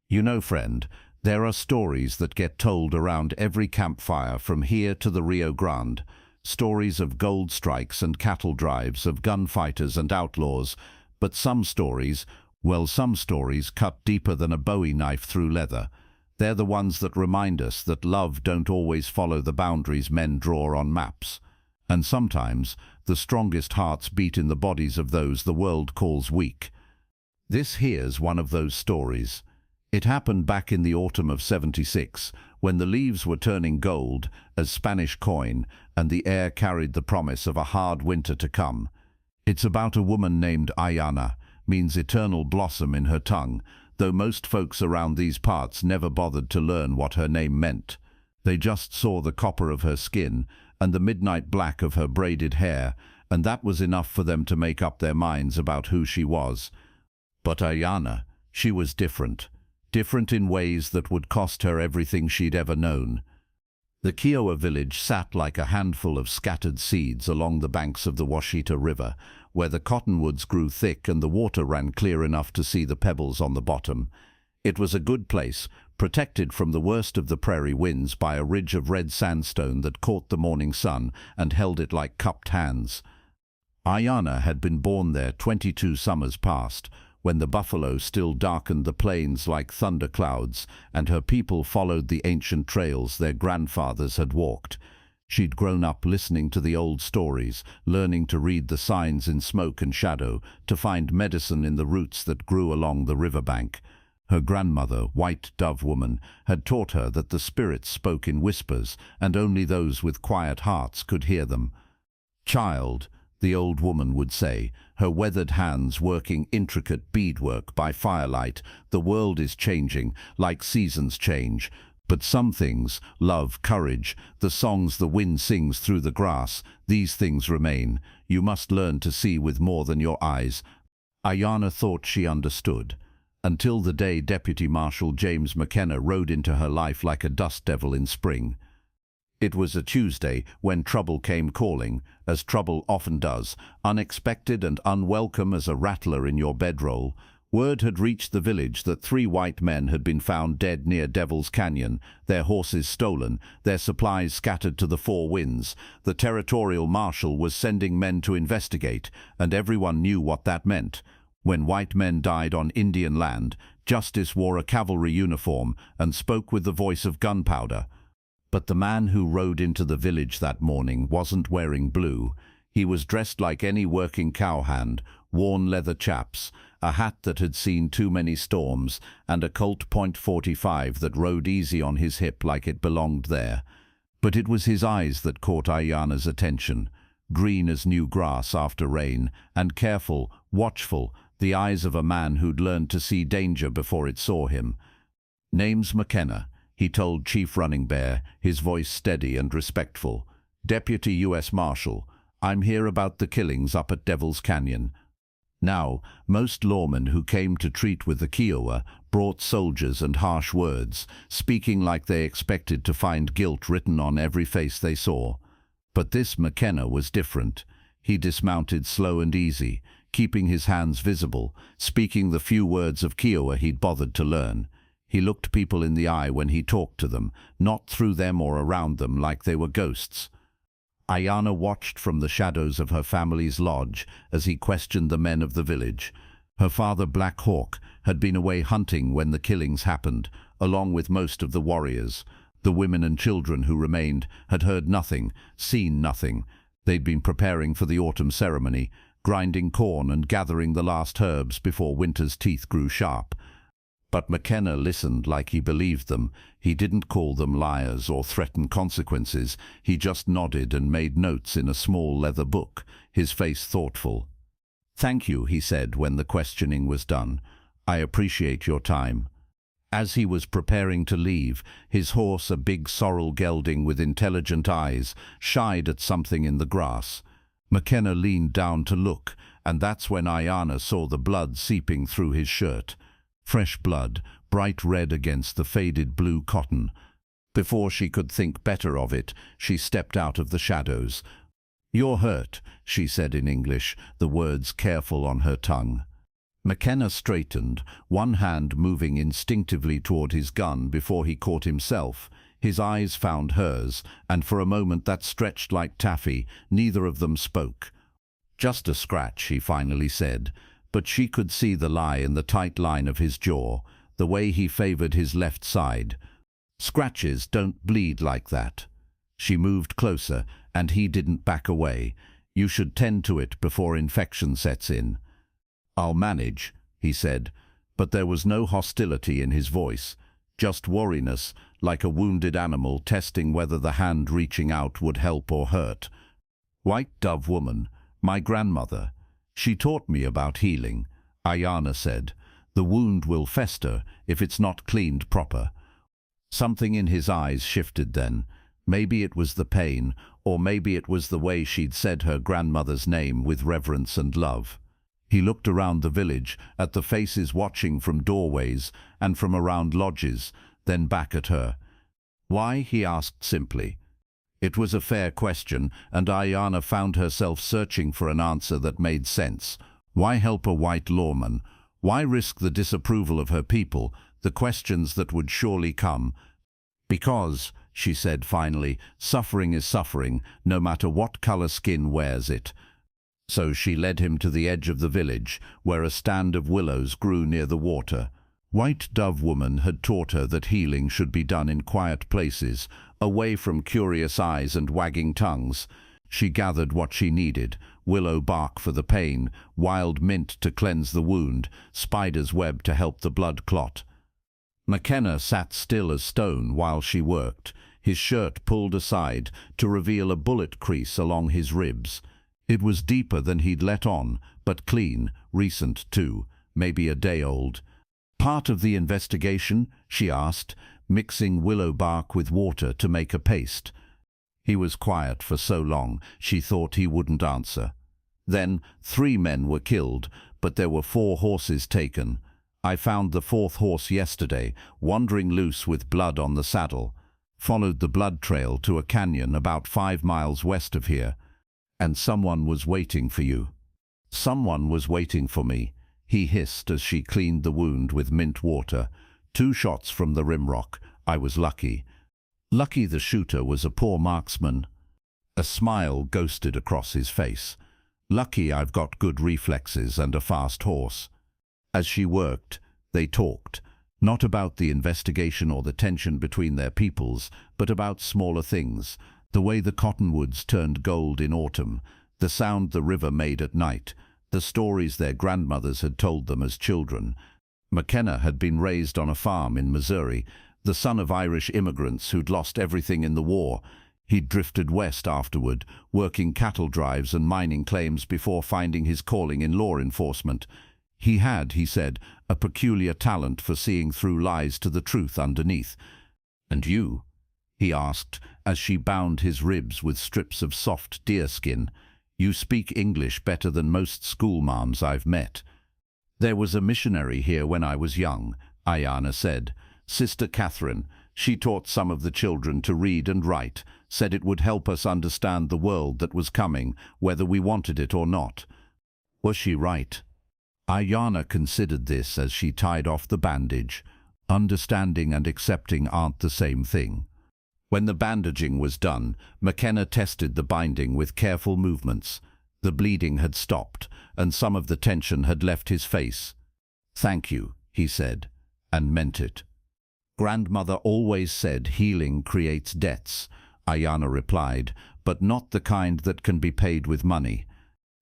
You know, friend, there are stories that get told around every campfire from here to the Rio Grande. Stories of gold strikes and cattle drives, of gunfighters and outlaws. But some stories, well, some stories cut deeper than a Bowie knife through leather. They're the ones that remind us that love don't always follow the boundaries men draw on maps. And sometimes, the strongest hearts beat in the bodies of those the world calls weak. This here's one of those stories. It happened back in the autumn of '76, when the leaves were turning gold as Spanish coin and the air carried the promise of a hard winter to come. It's about a woman named Aiyana, means eternal blossom in her tongue, though most folks around these parts never bothered to learn what her name meant. They just saw the copper of her skin and the midnight black of her braided hair, and that was enough for them to make up their minds about who she was. But Aiyana, she was different. Different in ways that would cost her everything she'd ever known. The Kiowa village sat like a handful of scattered seeds along the banks of the Washita River, where the cottonwoods grew thick and the water ran clear enough to see the pebbles on the bottom. It was a good place, protected from the worst of the prairie winds by a ridge of red sandstone that caught the morning sun and held it like cupped hands. Aiyana had been born there 22 summers past, when the buffalo still darkened the plains like thunder clouds, and her people followed the ancient trails their grandfathers had walked. She'd grown up listening to the old stories, learning to read the signs in smoke and shadow, to find medicine in the roots that grew along the riverbank. Her grandmother, White Dove Woman, had taught her that the spirits spoke in whispers, and only those with quiet hearts could hear them. "Child," the old woman would say, her weathered hands working intricate beadwork by firelight, "the world is changing, like seasons change. But some things, love, courage, the songs the wind sings through the grass, these things remain. You must learn to see with more than your eyes." Aiyana thought she understood, until the day Deputy Marshal James McKenna rode into her life like a dust devil in spring. It was a Tuesday when trouble came calling, as trouble often does, unexpected and unwelcome as a rattler in your bedroll. Word had reached the village that 3 white men had been found dead near Devil's Canyon, their horses stolen, their supplies scattered to the 4 winds. The territorial marshal was sending men to investigate, and everyone knew what that meant. When white men died on Indian land, justice wore a cavalry uniform and spoke with the voice of gunpowder. But the man who rode into the village that morning wasn't wearing blue. He was dressed like any working cowhand, worn leather chaps, a hat that had seen too many storms, and a Colt .45 that rode easy on his hip like it belonged there. But it was his eyes that caught Aiyana's attention, green as new grass after rain, and careful, watchful, the eyes of a man who'd learned to see danger before it saw him. "Name's McKenna," he told Chief Running Bear, his voice steady and respectful. "Deputy U.S. Marshal, I'm here about the killings up at Devil's Canyon." Now, most lawmen who came to treat with the Kiowa brought soldiers and harsh words, speaking like they expected to find guilt written on every face they saw. But this McKenna was different. He dismounted slow and easy, keeping his hands visible, speaking the few words of Kiowa he'd bothered to learn. He looked people in the eye when he talked to them, not through them or around them like they were ghosts. Aiyana watched from the shadows of her family's lodge as he questioned the men of the village. Her father, Black Hawk, had been away hunting when the killings happened, along with most of the warriors. The women and children who remained had heard nothing, seen nothing. They'd been preparing for the autumn ceremony, grinding corn and gathering the last herbs before winter's teeth grew sharp. But McKenna listened like he believed them. He didn't call them liars or threaten consequences. He just nodded and made notes in a small leather book, his face thoughtful. "Thank you," he said when the questioning was done. "I appreciate your time." As he was preparing to leave, his horse, a big sorrel gelding with intelligent eyes, shied at something in the grass. McKenna leaned down to look, and that's when Aiyana saw the blood seeping through his shirt. Fresh blood, bright red against the faded blue cotton. Before she could think better of it, she stepped out of the shadows. "You're hurt," she said in English, the words careful on her tongue. McKenna straightened, one hand moving instinctively toward his gun before he caught himself. His eyes found hers, and for a moment that stretched like taffy. Neither of them spoke. "Just a scratch," he finally said, but she could see the lie in the tight line of his jaw, the way he favored his left side. "Scratches don't bleed like that." She moved closer, and he didn't back away. "You should tend to it before infection sets in." "I'll manage," he said, but there was no hostility in his voice, just wariness, like a wounded animal testing whether the hand reaching out would help or hurt. "White Dove woman, my grandmother. She taught me about healing," Aiyana said. "The wound will fester if it's not cleaned proper." Something in his eyes shifted then. Maybe it was the pain, or maybe it was the way she'd said her grandmother's name with reverence and love. He looked around the village, at the faces watching from doorways and from around lodges, then back at her. "Why?" he asked simply. It was a fair question, and Aiyana found herself searching for an answer that made sense. Why help a white lawman? Why risk the disapproval of her people, the questions that would surely come? "Because," she said finally, "suffering is suffering, no matter what color skin wears it." So she led him to the edge of the village, where a stand of willows grew near the water. White Dove woman had taught her that healing should be done in quiet places, away from curious eyes and wagging tongues. She gathered what she needed: willow bark for the pain, wild mint to cleanse the wound, spider's web to help the blood clot. McKenna sat still as stone while she worked, his shirt pulled aside to reveal a bullet crease along his ribs. It was deeper than he'd let on, but clean, recent too, maybe a day old. "Part of the investigation?" she asked, mixing willow bark with water to make a paste. He was quiet for so long, she thought he wouldn't answer. Then 3 men were killed, but there were 4 horses taken. I found the 4th horse yesterday, wandering loose with blood on the saddle. Followed the blood trail to a canyon about 5 miles west of here. And someone was waiting for you." "Someone was waiting for me," he hissed as she cleaned the wound with mint water. 2 shots from the rimrock. I was lucky. Lucky the shooter was a poor marksman. A smile ghosted across his face. "Lucky I've got good reflexes and a fast horse." As she worked, they talked, not about the investigation or the tension between their peoples, but about smaller things. The way the cottonwoods turned gold in autumn, the sound the river made at night, the stories their grandmothers had told them as children. McKenna had been raised on a farm in Missouri, the son of Irish immigrants who'd lost everything in the war. He'd drifted west afterward, working cattle drives and mining claims before finding his calling in law enforcement. He had, he said, a peculiar talent for seeing through lies to the truth underneath. "And you?" he asked, as she bound his ribs with strips of soft deerskin. "You speak English better than most schoolmarms I've met." "There was a missionary here when I was young," Aiyana said. "Sister Catherine. She taught some of the children to read and write, said it would help us understand the world that was coming, whether we wanted it or not." Was she right? Aiyana considered this as she tied off the bandage. Understanding and accepting aren't the same thing. When the bandaging was done, McKenna tested the binding with careful movements. The bleeding had stopped, and some of the tension had left his face. "Thank you," he said, and meant it. "Grandmother always said healing creates debts," Aiyana replied, "but not the kind that can be paid with money."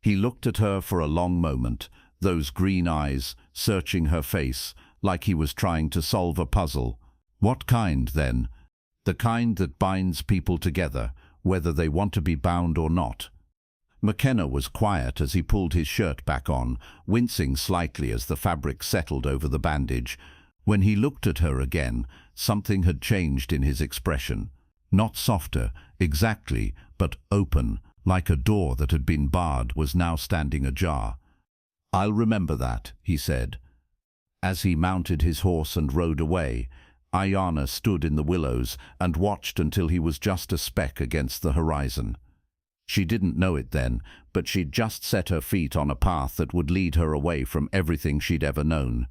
He looked at her for a long moment, those green eyes searching her face, like he was trying to solve a puzzle. "What kind, then?" "The kind that binds people together, whether they want to be bound or not." McKenna was quiet as he pulled his shirt back on, wincing slightly as the fabric settled over the bandage. When he looked at her again, something had changed in his expression. Not softer, exactly, but open, like a door that had been barred was now standing ajar. "I'll remember that," he said. As he mounted his horse and rode away, Aiyana stood in the willows and watched until he was just a speck against the horizon. She didn't know it then, but she'd just set her feet on a path that would lead her away from everything she'd ever known.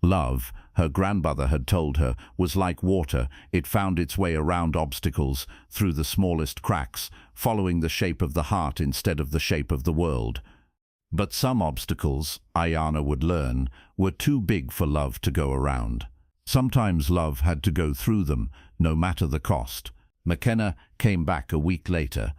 Love, her grandmother had told her, was like water. It found its way around obstacles, through the smallest cracks, following the shape of the heart instead of the shape of the world. But some obstacles, Aiyana would learn, were too big for love to go around. Sometimes love had to go through them, no matter the cost. McKenna came back a week later.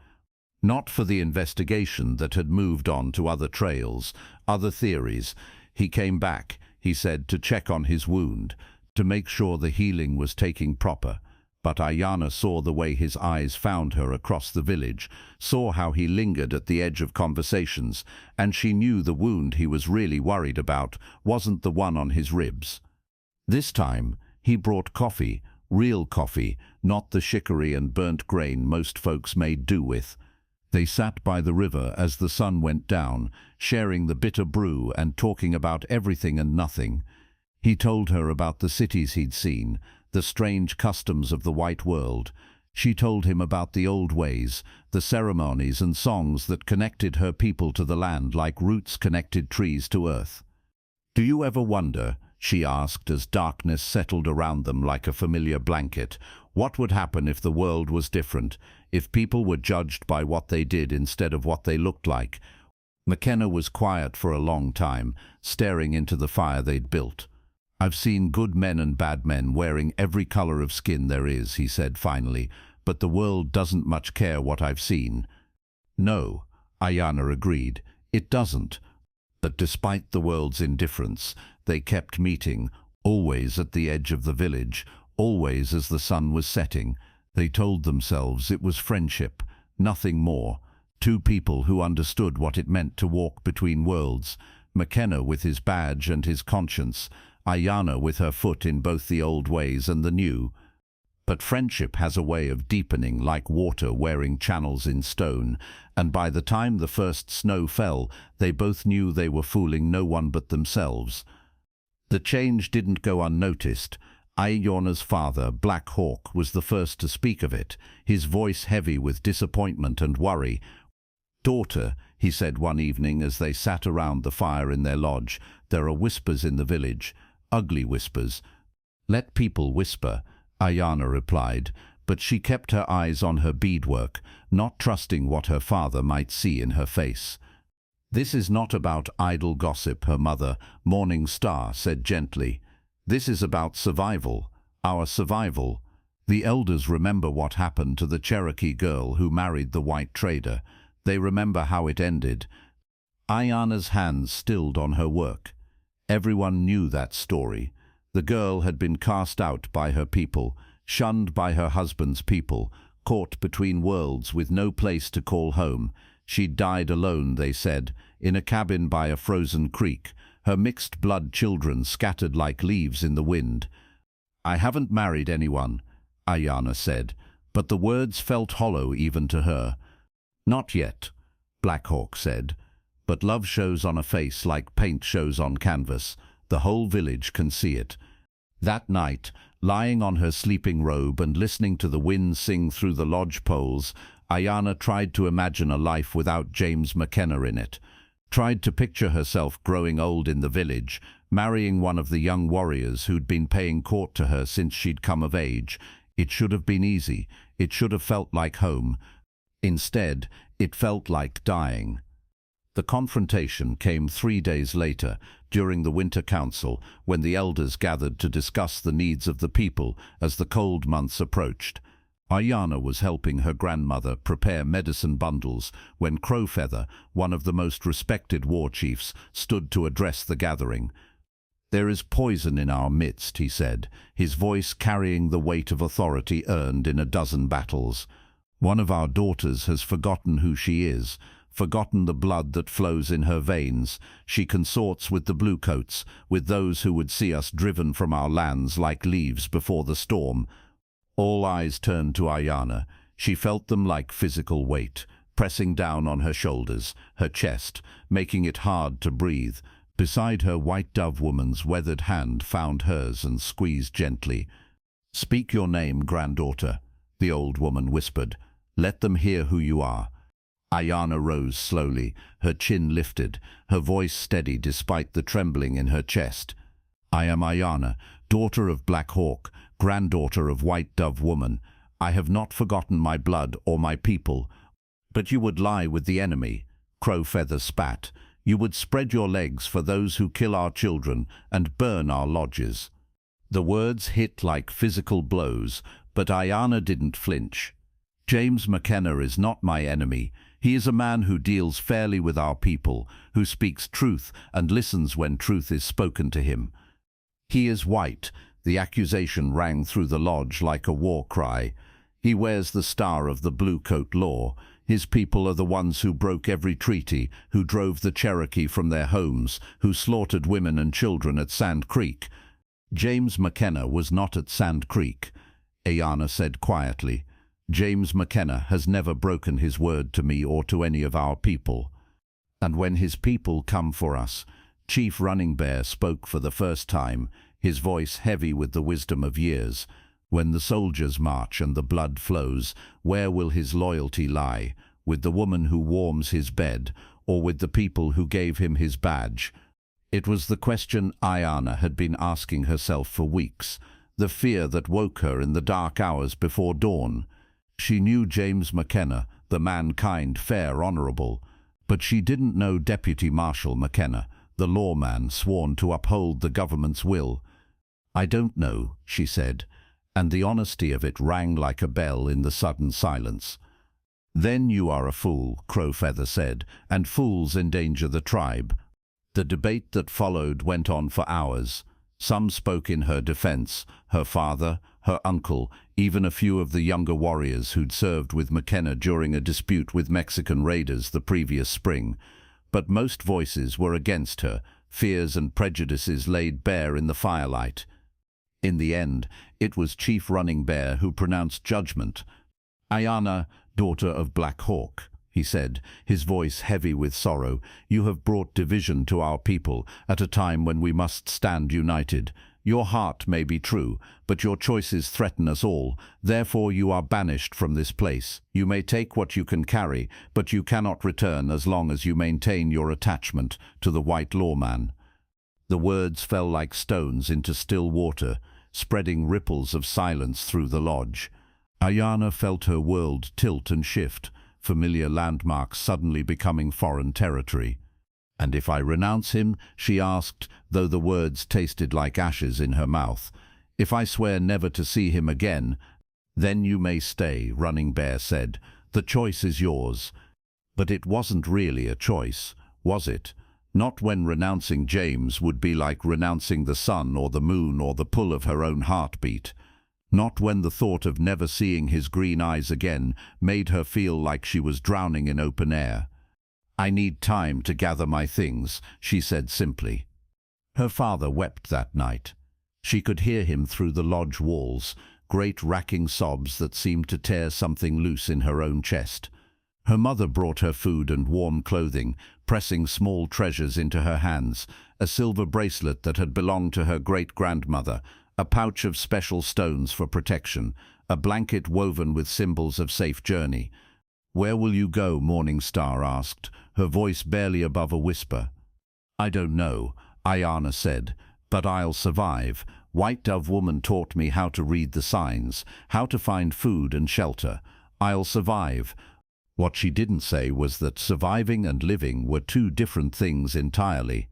Not for the investigation that had moved on to other trails, other theories. He came back, he said, to check on his wound, to make sure the healing was taking proper. But Aiyana saw the way his eyes found her across the village, saw how he lingered at the edge of conversations, and she knew the wound he was really worried about wasn't the one on his ribs. This time, he brought coffee, real coffee, not the chicory and burnt grain most folks made do with. They sat by the river as the sun went down, sharing the bitter brew and talking about everything and nothing. He told her about the cities he'd seen, the strange customs of the white world. She told him about the old ways, the ceremonies and songs that connected her people to the land like roots connected trees to earth. "Do you ever wonder," she asked as darkness settled around them like a familiar blanket, "what would happen if the world was different, if people were judged by what they did instead of what they looked like?" McKenna was quiet for a long time, staring into the fire they'd built. "I've seen good men and bad men wearing every color of skin there is," he said finally, "but the world doesn't much care what I've seen." "No," Aiyana agreed, "it doesn't." But despite the world's indifference, they kept meeting, always at the edge of the village, always as the sun was setting. They told themselves it was friendship, nothing more. Two people who understood what it meant to walk between worlds. McKenna with his badge and his conscience, Aiyana with her foot in both the old ways and the new. But friendship has a way of deepening like water wearing channels in stone, and by the time the first snow fell, they both knew they were fooling no one but themselves. The change didn't go unnoticed. Aiyana's father, Black Hawk, was the first to speak of it, his voice heavy with disappointment and worry. "Daughter," he said one evening as they sat around the fire in their lodge, "there are whispers in the village, ugly whispers." "Let people whisper," Aiyana replied, but she kept her eyes on her beadwork, not trusting what her father might see in her face. "This is not about idle gossip," her mother, Morning Star, said gently. "This is about survival, our survival. The elders remember what happened to the Cherokee girl who married the white trader. They remember how it ended." Aiyana's hands stilled on her work. Everyone knew that story. The girl had been cast out by her people, shunned by her husband's people, caught between worlds with no place to call home. She'd died alone, they said, in a cabin by a frozen creek, her mixed-blood children scattered like leaves in the wind. "I haven't married anyone," Aiyana said, but the words felt hollow even to her. "Not yet," Black Hawk said, "but love shows on a face like paint shows on canvas. The whole village can see it." That night, lying on her sleeping robe and listening to the wind sing through the lodge poles, Aiyana tried to imagine a life without James McKenna in it. Tried to picture herself growing old in the village, marrying one of the young warriors who'd been paying court to her since she'd come of age. It should have been easy. It should have felt like home. Instead, it felt like dying. The confrontation came 3 days later, during the Winter Council, when the elders gathered to discuss the needs of the people as the cold months approached. Aiyana was helping her grandmother prepare medicine bundles when Crowfeather, one of the most respected war chiefs, stood to address the gathering. "There is poison in our midst," he said, his voice carrying the weight of authority earned in a dozen battles. "One of our daughters has forgotten who she is, forgotten the blood that flows in her veins. She consorts with the bluecoats, with those who would see us driven from our lands like leaves before the storm." All eyes turned to Aiyana. She felt them like physical weight, pressing down on her shoulders, her chest, making it hard to breathe. Beside her, White Dove Woman's weathered hand found hers and squeezed gently. "Speak your name, granddaughter," the old woman whispered. "Let them hear who you are." Aiyana rose slowly, her chin lifted, her voice steady despite the trembling in her chest. "I am Aiyana, daughter of Black Hawk, granddaughter of White Dove Woman. I have not forgotten my blood or my people. But you would lie with the enemy," Crow Feather spat. "You would spread your legs for those who kill our children and burn our lodges." The words hit like physical blows, but Aiyana didn't flinch. "James McKenna is not my enemy. He is a man who deals fairly with our people, who speaks truth and listens when truth is spoken to him. He is white." The accusation rang through the lodge like a war cry. "He wears the star of the Blue Coat Law. His people are the ones who broke every treaty, who drove the Cherokee from their homes, who slaughtered women and children at Sand Creek." "James McKenna was not at Sand Creek," Aiyana said quietly. "James McKenna has never broken his word to me or to any of our people. And when his people come for us," Chief Running Bear spoke for the first time, his voice heavy with the wisdom of years, "when the soldiers march and the blood flows, where will his loyalty lie? With the woman who warms his bed, or with the people who gave him his badge?" It was the question Aiyana had been asking herself for weeks, the fear that woke her in the dark hours before dawn. She knew James McKenna, the mankind fair honorable, but she didn't know Deputy Marshal McKenna, the lawman sworn to uphold the government's will. "I don't know," she said, and the honesty of it rang like a bell in the sudden silence. "Then you are a fool," Crow Feather said, "and fools endanger the tribe." The debate that followed went on for hours. Some spoke in her defense, her father, her uncle, even a few of the younger warriors who'd served with McKenna during a dispute with Mexican raiders the previous spring. But most voices were against her, fears and prejudices laid bare in the firelight. In the end, it was Chief Running Bear who pronounced judgment. "Aiyana, daughter of Black Hawk," he said, his voice heavy with sorrow, "you have brought division to our people at a time when we must stand united. Your heart may be true, but your choices threaten us all. Therefore you are banished from this place. You may take what you can carry, but you cannot return as long as you maintain your attachment to the White Lawman." The words fell like stones into still water, spreading ripples of silence through the lodge. Aiyana felt her world tilt and shift, familiar landmarks suddenly becoming foreign territory. "And if I renounce him?" she asked, though the words tasted like ashes in her mouth. "If I swear never to see him again?" "Then you may stay," Running Bear said. "The choice is yours." But it wasn't really a choice, was it? Not when renouncing James would be like renouncing the sun or the moon or the pull of her own heartbeat. Not when the thought of never seeing his green eyes again made her feel like she was drowning in open air. "I need time to gather my things," she said simply. Her father wept that night. She could hear him through the lodge walls, great racking sobs that seemed to tear something loose in her own chest. Her mother brought her food and warm clothing, pressing small treasures into her hands, a silver bracelet that had belonged to her great-grandmother, a pouch of special stones for protection, a blanket woven with symbols of safe journey. "Where will you go?" Morning Star asked, her voice barely above a whisper. "I don't know," Aiyana said, "but I'll survive. White Dove Woman taught me how to read the signs, how to find food and shelter. I'll survive." What she didn't say was that surviving and living were two different things entirely.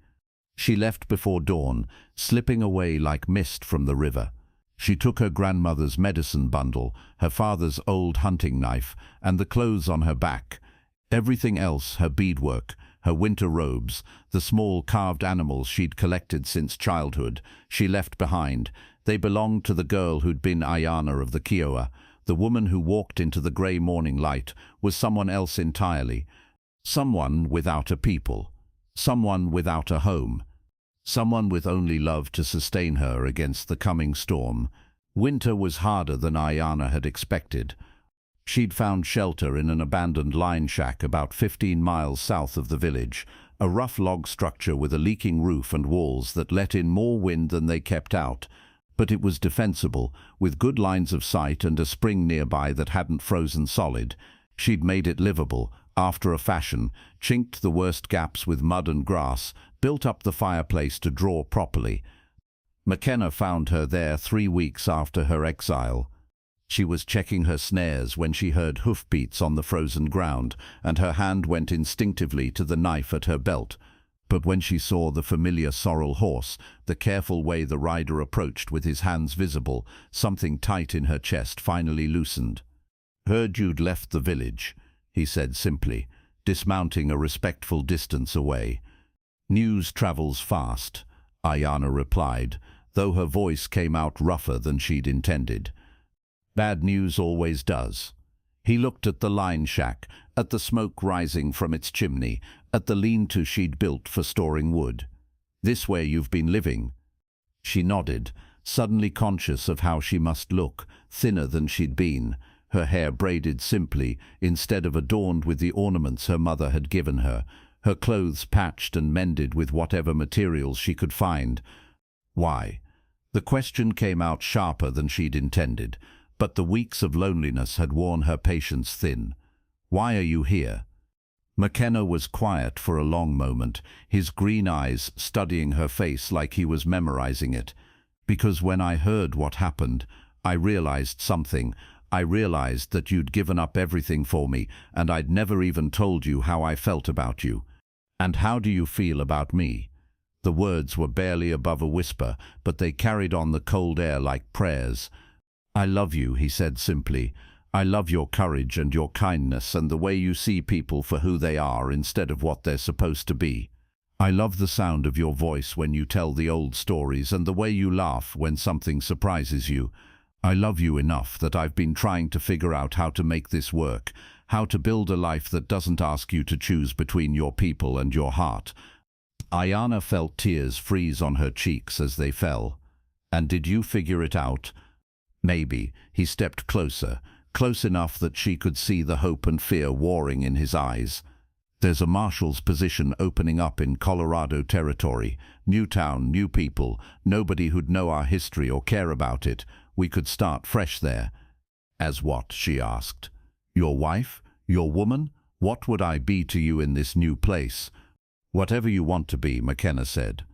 She left before dawn, slipping away like mist from the river. She took her grandmother's medicine bundle, her father's old hunting knife, and the clothes on her back. Everything else, her beadwork, her winter robes, the small carved animals she'd collected since childhood, she left behind. They belonged to the girl who'd been Aiyana of the Kiowa. The woman who walked into the grey morning light was someone else entirely. Someone without a people. Someone without a home. Someone with only love to sustain her against the coming storm. Winter was harder than Aiyana had expected. She'd found shelter in an abandoned line shack about 15 miles south of the village, a rough log structure with a leaking roof and walls that let in more wind than they kept out. But it was defensible, with good lines of sight and a spring nearby that hadn't frozen solid. She'd made it livable, after a fashion, chinked the worst gaps with mud and grass, built up the fireplace to draw properly. McKenna found her there 3 weeks after her exile. She was checking her snares when she heard hoofbeats on the frozen ground, and her hand went instinctively to the knife at her belt. But when she saw the familiar sorrel horse, the careful way the rider approached with his hands visible, something tight in her chest finally loosened. "Heard you'd left the village," he said simply, dismounting a respectful distance away. "News travels fast," Aiyana replied, though her voice came out rougher than she'd intended. "Bad news always does." He looked at the line shack, at the smoke rising from its chimney, at the lean-to she'd built for storing wood. "This way you've been living?" She nodded, suddenly conscious of how she must look, thinner than she'd been, her hair braided simply instead of adorned with the ornaments her mother had given her, her clothes patched and mended with whatever materials she could find. Why? The question came out sharper than she'd intended, but the weeks of loneliness had worn her patience thin. "Why are you here?" McKenna was quiet for a long moment, his green eyes studying her face like he was memorizing it. "Because when I heard what happened, I realized something. I realized that you'd given up everything for me, and I'd never even told you how I felt about you. And how do you feel about me?" The words were barely above a whisper, but they carried on the cold air like prayers. "I love you," he said simply. "I love your courage and your kindness and the way you see people for who they are instead of what they're supposed to be. I love the sound of your voice when you tell the old stories and the way you laugh when something surprises you. I love you enough that I've been trying to figure out how to make this work, how to build a life that doesn't ask you to choose between your people and your heart." Aiyana felt tears freeze on her cheeks as they fell. "And did you figure it out?" "Maybe." He stepped closer, close enough that she could see the hope and fear warring in his eyes. "There's a marshal's position opening up in Colorado territory. New town, new people, nobody who'd know our history or care about it. We could start fresh there." "As what?" she asked. "Your wife? Your woman? What would I be to you in this new place?" "Whatever you want to be," McKenna said.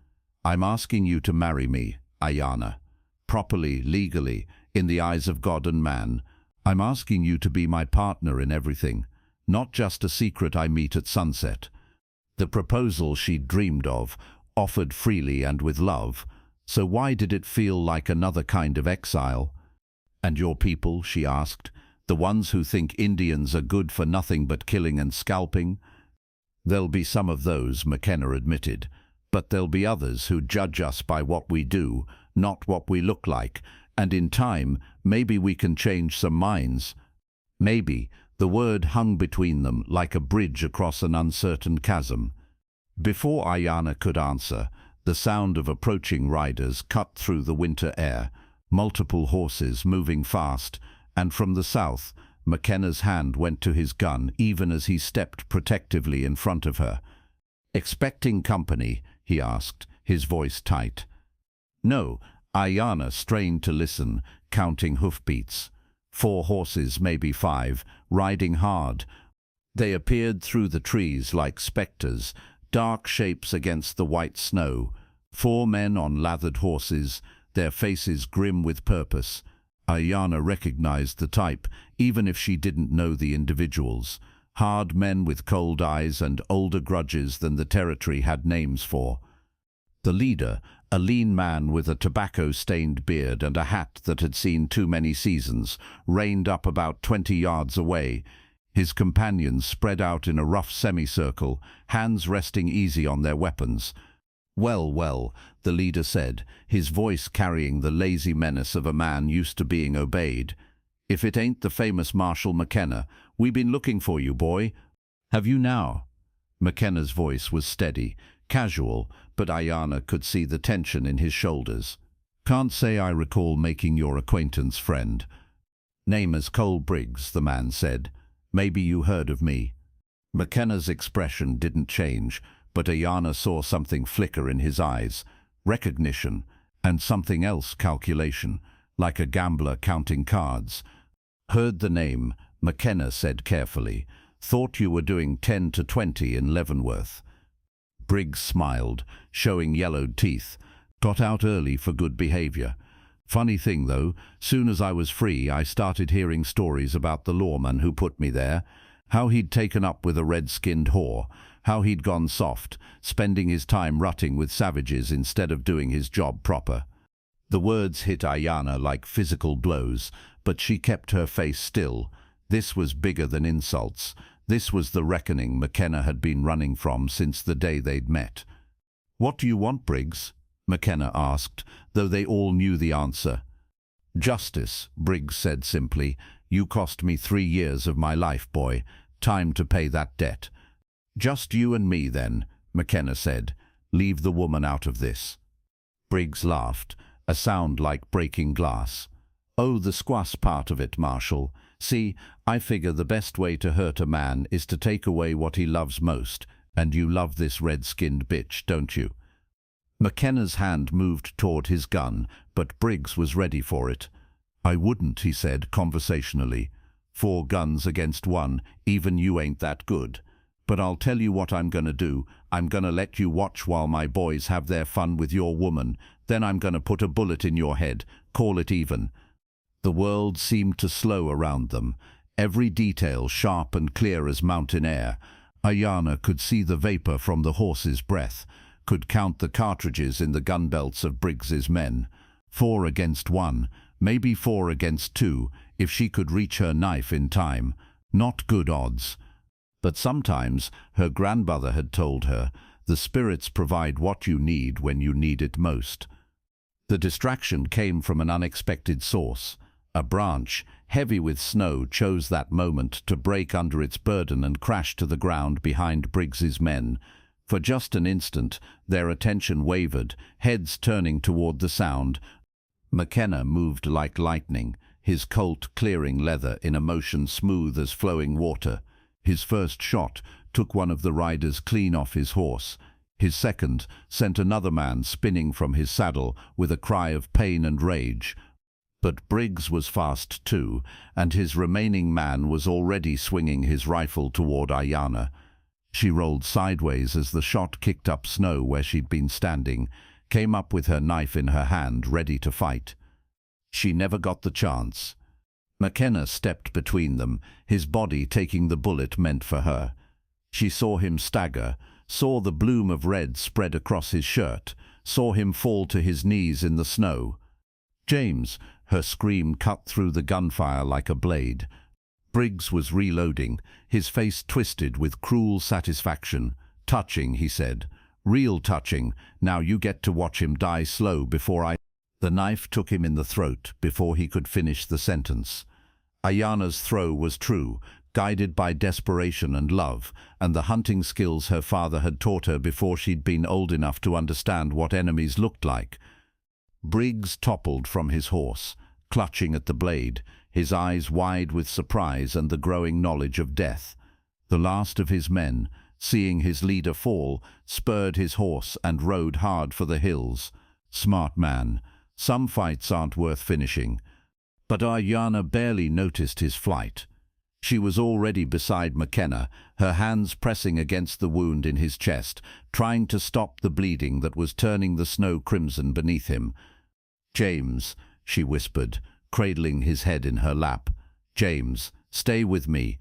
"I'm asking you to marry me, Aiyana. Properly, legally, in the eyes of God and man. I'm asking you to be my partner in everything, not just a secret I meet at sunset." The proposal she'd dreamed of, offered freely and with love, so why did it feel like another kind of exile? "And your people?" she asked. "The ones who think Indians are good for nothing but killing and scalping?" "There'll be some of those," McKenna admitted, "but there'll be others who judge us by what we do, not what we look like, and in time, maybe we can change some minds." Maybe. The word hung between them like a bridge across an uncertain chasm. Before Aiyana could answer, the sound of approaching riders cut through the winter air, multiple horses moving fast, and from the south, McKenna's hand went to his gun even as he stepped protectively in front of her. "Expecting company?" he asked, his voice tight. "No." Aiyana strained to listen, counting hoofbeats. 4 horses, maybe 5, riding hard. They appeared through the trees like spectres, dark shapes against the white snow. 4 men on lathered horses, their faces grim with purpose. Aiyana recognized the type, even if she didn't know the individuals. Hard men with cold eyes and older grudges than the territory had names for. The leader, a lean man with a tobacco-stained beard and a hat that had seen too many seasons, reined up about 20 yards away. His companions spread out in a rough semicircle, hands resting easy on their weapons. "Well, well," the leader said, his voice carrying the lazy menace of a man used to being obeyed. "If it ain't the famous Marshal McKenna, we been looking for you, boy. Have you now?" McKenna's voice was steady, casual, but Aiyana could see the tension in his shoulders. "Can't say I recall making your acquaintance, friend." "Name is Cole Briggs," the man said. "Maybe you heard of me." McKenna's expression didn't change, but Aiyana saw something flicker in his eyes. Recognition, and something else, calculation, like a gambler counting cards. "Heard the name," McKenna said carefully. Thought you were doing 10 to 20 in Leavenworth." Briggs smiled, showing yellowed teeth. "Got out early for good behavior. Funny thing though, soon as I was free I started hearing stories about the lawman who put me there. How he'd taken up with a red-skinned whore, how he'd gone soft, spending his time rutting with savages instead of doing his job proper." The words hit Aiyana like physical blows, but she kept her face still. This was bigger than insults. This was the reckoning McKenna had been running from since the day they'd met. "What do you want, Briggs?" McKenna asked, though they all knew the answer. "Justice," Briggs said simply. "You cost me 3 years of my life, boy. Time to pay that debt." "Just you and me, then," McKenna said. "Leave the woman out of this." Briggs laughed, a sound like breaking glass. "Oh, the squass part of it, Marshal. See, I figure the best way to hurt a man is to take away what he loves most, and you love this red-skinned bitch, don't you?" McKenna's hand moved toward his gun, but Briggs was ready for it. "I wouldn't," he said conversationally. "4 guns against 1, even you ain't that good. But I'll tell you what I'm gonna do. I'm gonna let you watch while my boys have their fun with your woman. Then I'm gonna put a bullet in your head. Call it even." The world seemed to slow around them, every detail sharp and clear as mountain air. Aiyana could see the vapor from the horse's breath, could count the cartridges in the gun belts of Briggs's men. 4 against 1, maybe 4 against 2, if she could reach her knife in time. Not good odds. But sometimes, her grandmother had told her, the spirits provide what you need when you need it most. The distraction came from an unexpected source. A branch, heavy with snow, chose that moment to break under its burden and crash to the ground behind Briggs's men. For just an instant, their attention wavered, heads turning toward the sound. McKenna moved like lightning, his Colt clearing leather in a motion smooth as flowing water. His first shot took one of the riders clean off his horse. His second sent another man spinning from his saddle with a cry of pain and rage. But Briggs was fast too, and his remaining man was already swinging his rifle toward Aiyana. She rolled sideways as the shot kicked up snow where she'd been standing, came up with her knife in her hand, ready to fight. She never got the chance. McKenna stepped between them, his body taking the bullet meant for her. She saw him stagger, saw the bloom of red spread across his shirt, saw him fall to his knees in the snow. "James!" Her scream cut through the gunfire like a blade. Briggs was reloading, his face twisted with cruel satisfaction. "Touching," he said. "Real touching. Now you get to watch him die slow before I—" The knife took him in the throat before he could finish the sentence. Aiyana's throw was true, guided by desperation and love, and the hunting skills her father had taught her before she'd been old enough to understand what enemies looked like. Briggs toppled from his horse, clutching at the blade, his eyes wide with surprise and the growing knowledge of death. The last of his men, seeing his leader fall, spurred his horse and rode hard for the hills. Smart man. Some fights aren't worth finishing. But Aiyana barely noticed his flight. She was already beside McKenna, her hands pressing against the wound in his chest, trying to stop the bleeding that was turning the snow crimson beneath him. "James," she whispered, cradling his head in her lap. "James, stay with me."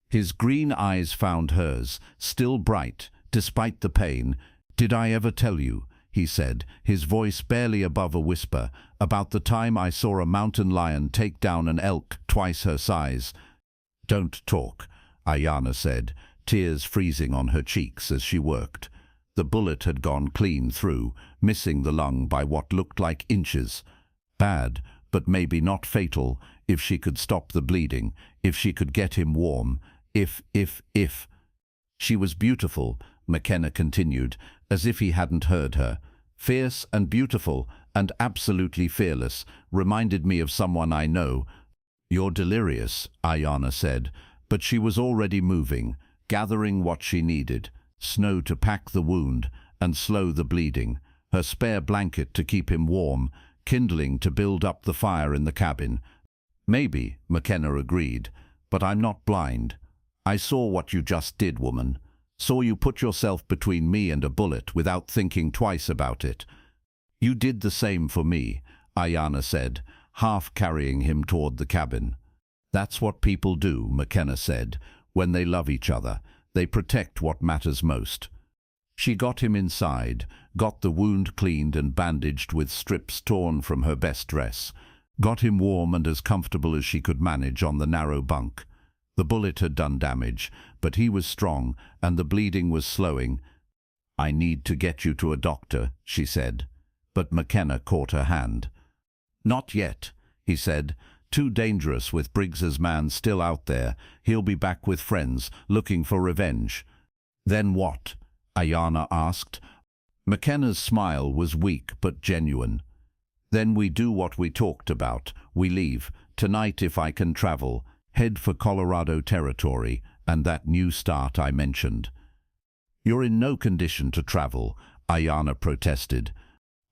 His green eyes found hers, still bright, despite the pain. "Did I ever tell you," he said, his voice barely above a whisper, "about the time I saw a mountain lion take down an elk twice her size?" "Don't talk," Aiyana said, tears freezing on her cheeks as she worked. The bullet had gone clean through, missing the lung by what looked like inches. Bad, but maybe not fatal, if she could stop the bleeding, if she could get him warm, if. She was beautiful, McKenna continued, as if he hadn't heard her. "Fierce and beautiful and absolutely fearless, reminded me of someone I know." "You're delirious," Aiyana said, but she was already moving, gathering what she needed, snow to pack the wound and slow the bleeding, her spare blanket to keep him warm, kindling to build up the fire in the cabin. "Maybe," McKenna agreed, "but I'm not blind." I saw what you just did, woman. Saw you put yourself between me and a bullet without thinking twice about it. You did the same for me, Aiyana said, half carrying him toward the cabin. That's what people do, McKenna said. When they love each other, they protect what matters most. She got him inside, got the wound cleaned and bandaged with strips torn from her best dress, got him warm and as comfortable as she could manage on the narrow bunk. The bullet had done damage, but he was strong and the bleeding was slowing. I need to get you to a doctor, she said, but McKenna caught her hand. Not yet, he said. Too dangerous with Briggs's man still out there. He'll be back with friends, looking for revenge. Then what? Aiyana asked. McKenna's smile was weak but genuine. Then we do what we talked about. We leave. Tonight, if I can travel, head for Colorado territory and that new start I mentioned. You're in no condition to travel, Aiyana protested.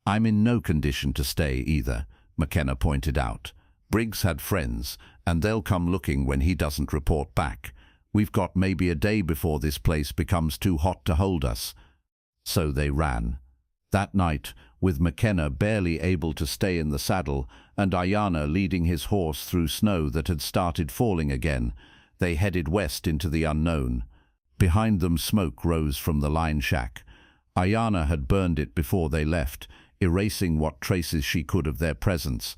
I'm in no condition to stay either, McKenna pointed out. Briggs had friends, and they'll come looking when he doesn't report back. We've got maybe a day before this place becomes too hot to hold us. So they ran. That night, with McKenna barely able to stay in the saddle and Aiyana leading his horse through snow that had started falling again, they headed west into the unknown. Behind them smoke rose from the line shack. Aiyana had burned it before they left, erasing what traces she could of their presence.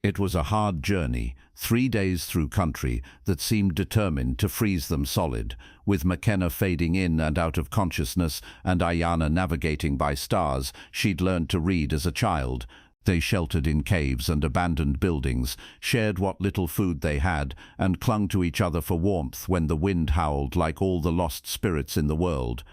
It was a hard journey, 3 days through country that seemed determined to freeze them solid, with McKenna fading in and out of consciousness and Aiyana navigating by stars she'd learned to read as a child. They sheltered in caves and abandoned buildings, shared what little food they had, and clung to each other for warmth when the wind howled like all the lost spirits in the world.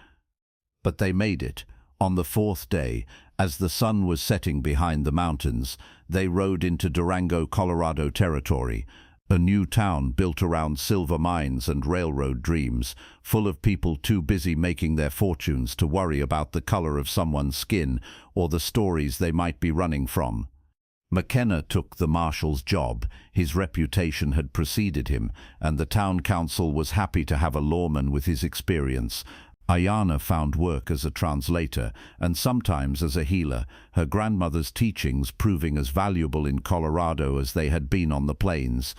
But they made it. On the 4th day, as the sun was setting behind the mountains, they rode into Durango, Colorado territory, a new town built around silver mines and railroad dreams, full of people too busy making their fortunes to worry about the color of someone's skin or the stories they might be running from. McKenna took the marshal's job. His reputation had preceded him, and the town council was happy to have a lawman with his experience. Aiyana found work as a translator and sometimes as a healer, her grandmother's teachings proving as valuable in Colorado as they had been on the plains.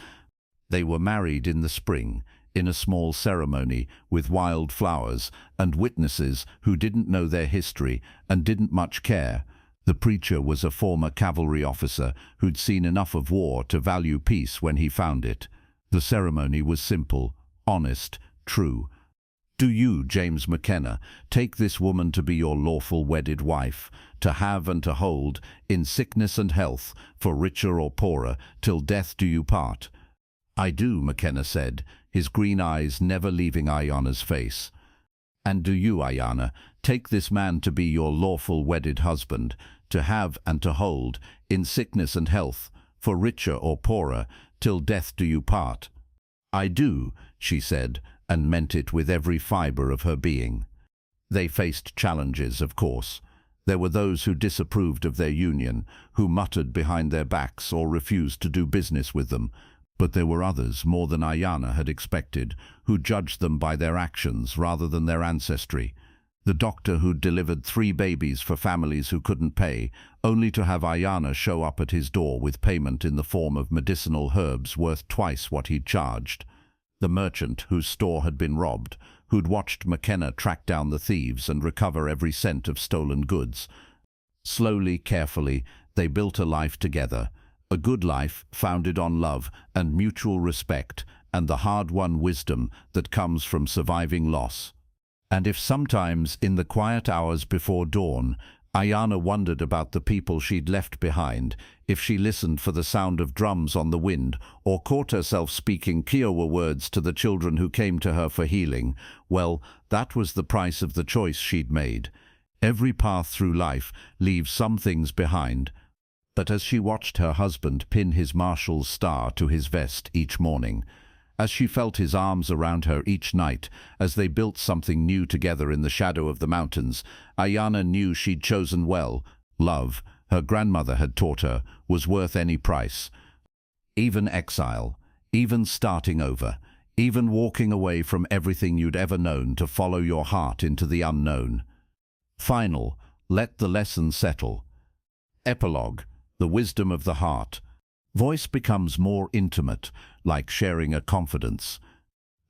They were married in the spring, in a small ceremony with wild flowers and witnesses who didn't know their history and didn't much care. The preacher was a former cavalry officer who'd seen enough of war to value peace when he found it. The ceremony was simple, honest, true. Do you, James McKenna, take this woman to be your lawful wedded wife, to have and to hold, in sickness and health, for richer or poorer, till death do you part? I do, McKenna said, his green eyes never leaving Aiyana's face. And do you, Aiyana, take this man to be your lawful wedded husband, to have and to hold, in sickness and health, for richer or poorer, till death do you part? I do, she said, and meant it with every fiber of her being. They faced challenges, of course. There were those who disapproved of their union, who muttered behind their backs or refused to do business with them. But there were others, more than Aiyana had expected, who judged them by their actions rather than their ancestry. The doctor who'd delivered 3 babies for families who couldn't pay, only to have Aiyana show up at his door with payment in the form of medicinal herbs worth twice what he'd charged. The merchant whose store had been robbed, who'd watched McKenna track down the thieves and recover every cent of stolen goods. Slowly, carefully, they built a life together, a good life founded on love and mutual respect and the hard-won wisdom that comes from surviving loss. And if sometimes, in the quiet hours before dawn, Aiyana wondered about the people she'd left behind, if she listened for the sound of drums on the wind or caught herself speaking Kiowa words to the children who came to her for healing, well, that was the price of the choice she'd made. Every path through life leaves some things behind. But as she watched her husband pin his marshal's star to his vest each morning, as she felt his arms around her each night, as they built something new together in the shadow of the mountains, Aiyana knew she'd chosen well. Love, her grandmother had taught her, was worth any price. Even exile, even starting over, even walking away from everything you'd ever known to follow your heart into the unknown. Final, let the lesson settle. Epilogue, the wisdom of the heart. Voice becomes more intimate, like sharing a confidence.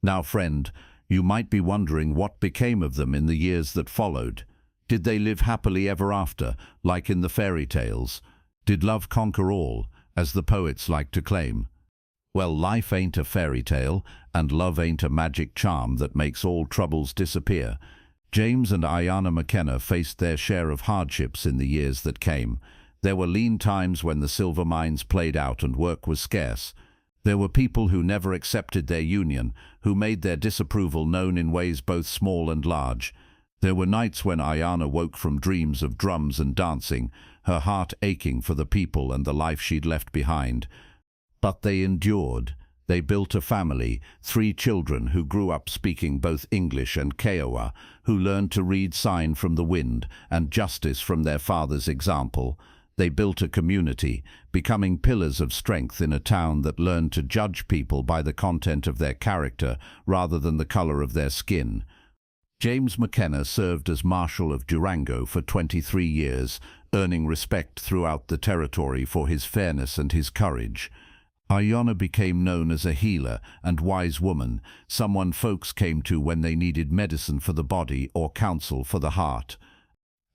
Now, friend, you might be wondering what became of them in the years that followed. Did they live happily ever after, like in the fairy tales? Did love conquer all, as the poets like to claim? Well, life ain't a fairy tale, and love ain't a magic charm that makes all troubles disappear. James and Aiyana McKenna faced their share of hardships in the years that came. There were lean times when the silver mines played out and work was scarce. There were people who never accepted their union, who made their disapproval known in ways both small and large. There were nights when Aiyana woke from dreams of drums and dancing, her heart aching for the people and the life she'd left behind. But they endured. They built a family, 3 children who grew up speaking both English and Kiowa, who learned to read sign from the wind and justice from their father's example. They built a community, becoming pillars of strength in a town that learned to judge people by the content of their character rather than the color of their skin. James McKenna served as Marshal of Durango for 23 years, earning respect throughout the territory for his fairness and his courage. Aiyana became known as a healer and wise woman, someone folks came to when they needed medicine for the body or counsel for the heart.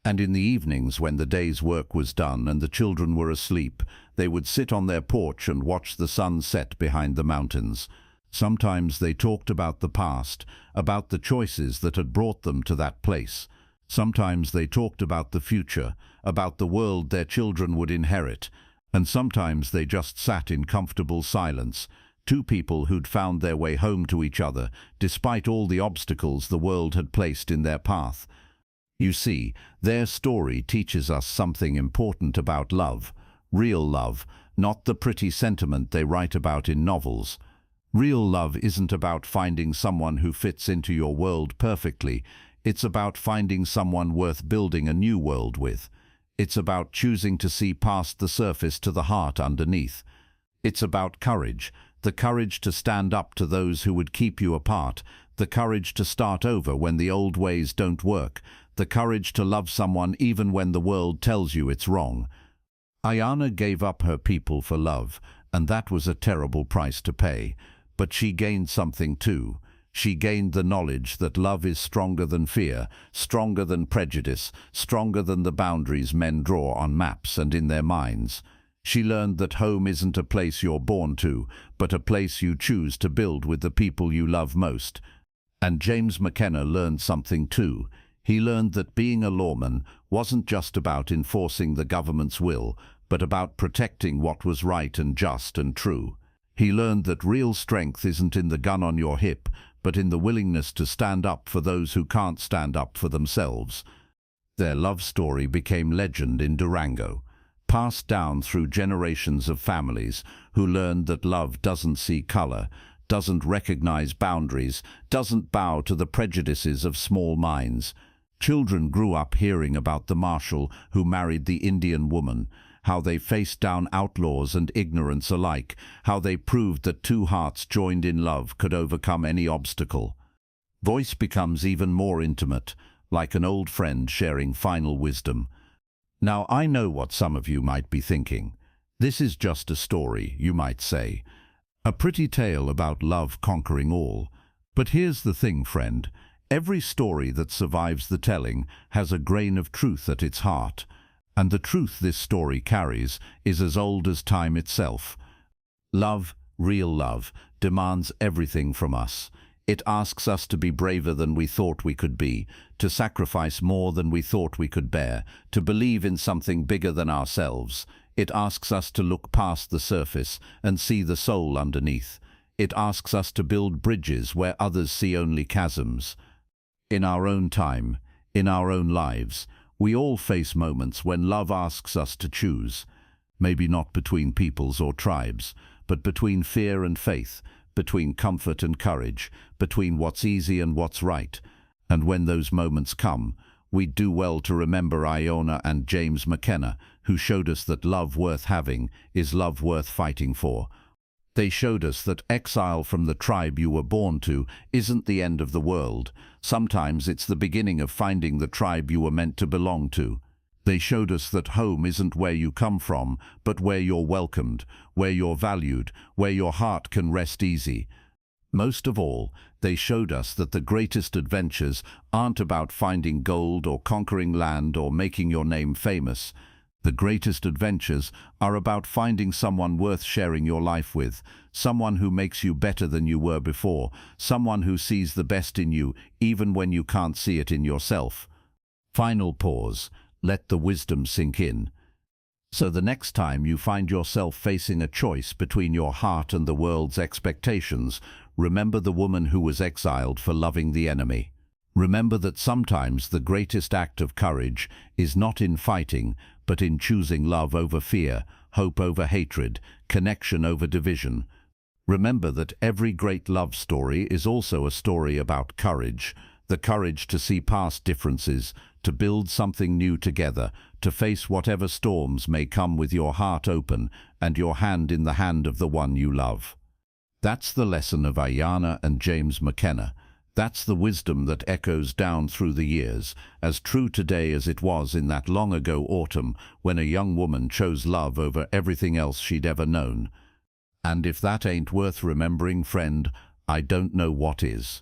And in the evenings, when the day's work was done and the children were asleep, they would sit on their porch and watch the sun set behind the mountains. Sometimes they talked about the past, about the choices that had brought them to that place. Sometimes they talked about the future, about the world their children would inherit. And sometimes they just sat in comfortable silence, 2 people who'd found their way home to each other, despite all the obstacles the world had placed in their path. You see, their story teaches us something important about love. Real love, not the pretty sentiment they write about in novels. Real love isn't about finding someone who fits into your world perfectly. It's about finding someone worth building a new world with. It's about choosing to see past the surface to the heart underneath. It's about courage, the courage to stand up to those who would keep you apart, the courage to start over when the old ways don't work, the courage to love someone even when the world tells you it's wrong. Aiyana gave up her people for love, and that was a terrible price to pay. But she gained something too. She gained the knowledge that love is stronger than fear, stronger than prejudice, stronger than the boundaries men draw on maps and in their minds. She learned that home isn't a place you're born to, but a place you choose to build with the people you love most. And James McKenna learned something too. He learned that being a lawman wasn't just about enforcing the government's will, but about protecting what was right and just and true. He learned that real strength isn't in the gun on your hip, but in the willingness to stand up for those who can't stand up for themselves. Their love story became legend in Durango, passed down through generations of families who learned that love doesn't see color, doesn't recognize boundaries, doesn't bow to the prejudices of small minds. Children grew up hearing about the marshal who married the Indian woman, how they faced down outlaws and ignorance alike, how they proved that 2 hearts joined in love could overcome any obstacle. Voice becomes even more intimate, like an old friend sharing final wisdom. Now, I know what some of you might be thinking. This is just a story, you might say. A pretty tale about love conquering all. But here's the thing, friend. Every story that survives the telling has a grain of truth at its heart. And the truth this story carries is as old as time itself. Love, real love, demands everything from us. It asks us to be braver than we thought we could be, to sacrifice more than we thought we could bear, to believe in something bigger than ourselves. It asks us to look past the surface and see the soul underneath. It asks us to build bridges where others see only chasms. In our own time, in our own lives, we all face moments when love asks us to choose. Maybe not between peoples or tribes, but between fear and faith, between comfort and courage, between what's easy and what's right. And when those moments come, we'd do well to remember Aiyana and James McKenna, who showed us that love worth having is love worth fighting for. They showed us that exile from the tribe you were born to isn't the end of the world. Sometimes it's the beginning of finding the tribe you were meant to belong to. They showed us that home isn't where you come from, but where you're welcomed, where you're valued, where your heart can rest easy. Most of all, they showed us that the greatest adventures aren't about finding gold or conquering land or making your name famous. The greatest adventures are about finding someone worth sharing your life with, someone who makes you better than you were before, someone who sees the best in you even when you can't see it in yourself. Final pause. Let the wisdom sink in. So the next time you find yourself facing a choice between your heart and the world's expectations, remember the woman who was exiled for loving the enemy. Remember that sometimes the greatest act of courage is not in fighting, but in choosing love over fear, hope over hatred, connection over division. Remember that every great love story is also a story about courage, the courage to see past differences, to build something new together, to face whatever storms may come with your heart open and your hand in the hand of the one you love. That's the lesson of Aiyana and James McKenna. That's the wisdom that echoes down through the years, as true today as it was in that long-ago autumn when a young woman chose love over everything else she'd ever known. And if that ain't worth remembering, friend, I don't know what is.